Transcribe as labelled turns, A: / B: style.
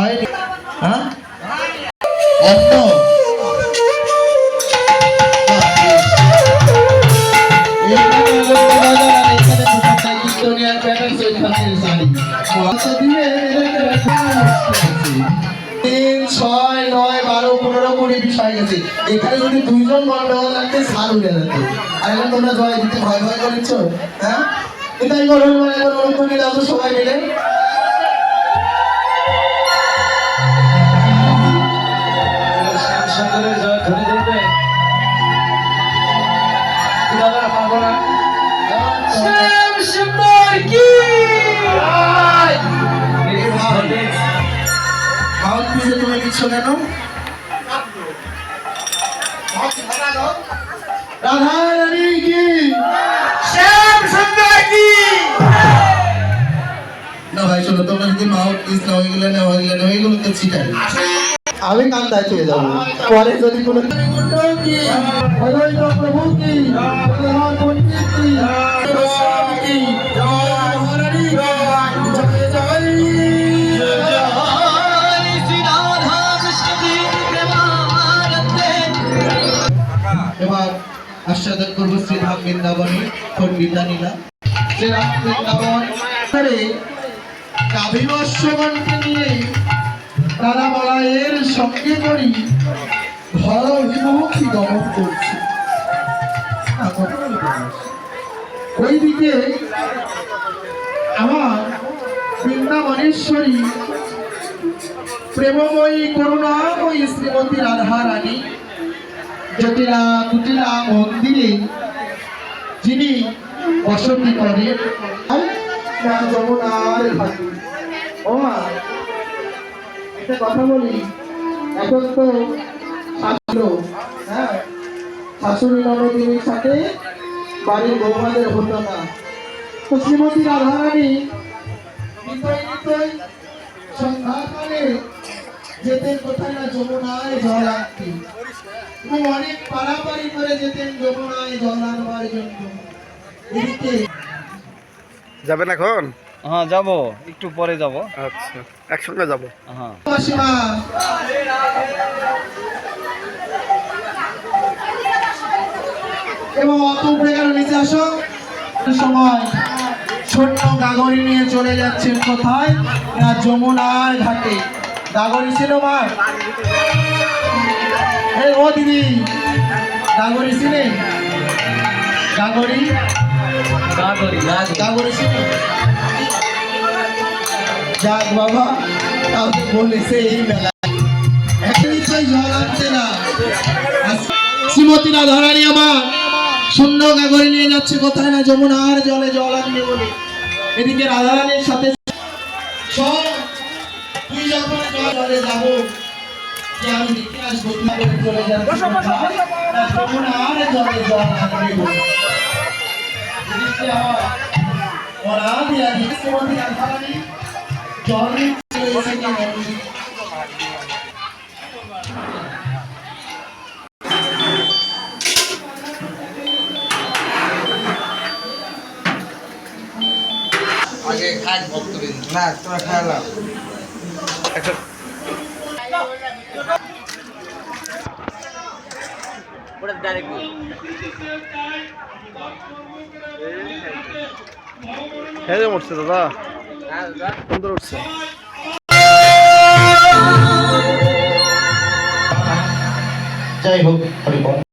A: হয়নি, হ্যাঁ অন্য এখানে যদি দুইজন গন্ডগোল লাগতে সার উড়ে যেত। আর এখন তোমরা জয় দিতে ভয় ভয় করেছ, হ্যাঁ এটাই গঠন মানে অনুকূলে যাবো সবাই মিলে। তুমি দিচ্ছ কেন? রাধা রানী কি, শ্যাম সুন্দর কি। না ভাই শোনো, তোমরা যদি মাহত পিস না হয়ে গেলে এগুলো তো ছিটাই। আমি কান্দায় চলে যাবো পরে যদি কোনো প্রভু কি এবার আস্বাদন করবো শ্রীধাম বৃন্দাবনে খন্ডিতা নীলা। শ্রীরাম বৃন্দাবন কাভিবস্যগণকে নিয়ে তারা বলায়ের সঙ্গে করি ঘর অভিমুখী গমন করছে। ওইদিকে আমার বৃন্দাবনেশ্বরী প্রেমময়ী করুণাময়ী শ্রীমতী রাধা রানী জটিলা কুটিলা মন্দিরে যিনি বসতি করেন যমুনার ঘাটে। ও মা একটা কথা বলি, এখন তো শাশুড়ি ননদিনীর সাথে বাড়ির বৌমাদের হতো না। তো শ্রীমতী রাধারানী সন্ধ্যাকালে যেতেন কোথায় না যমুনায় জল আনতে। এবং অনেক পারাপারি করে যেতেন যমুনায় জল আনবার জন্য। এদিকে
B: যাবেন এখন?
C: হ্যাঁ যাবো, একটু পরে যাবো।
B: আচ্ছা একসঙ্গে যাবো।
C: হ্যাঁ
A: এবং অত উপরে গেল, নিচে আসো। সময় ছোট্ট গাগরি নিয়ে চলে যাচ্ছেন কোথায় না যমুনার ঘাটে। গাগরি ছিল মা, ও দিদি গাগরি ছিলেন? গাগরি গাগরি ছিল? যাক বাবা, তাহলে বলেছে এই মেলা জল আনতে না। শ্রীমতী রাধারানী আমার শূন্য গাগরে নিয়ে যাচ্ছে কোথায় না যমুনার জলে জল আনবে বলে। এদিকে রাধারানীর সাথে তুই যখন জলে যাবো যে আমি দেখে আসবো, চলে যাবো যমুনার জলে জল আনবে বলে। শ্রীমতী রাধারানী জল
B: আগে খাক ভক্তবৃন্দ, না তোরা খাইলাম একটা ওটা ডাইরেক্ট হেরে উঠছে দাদা। হ্যাঁ দাদা সুন্দর উঠছে।
A: যাই হোক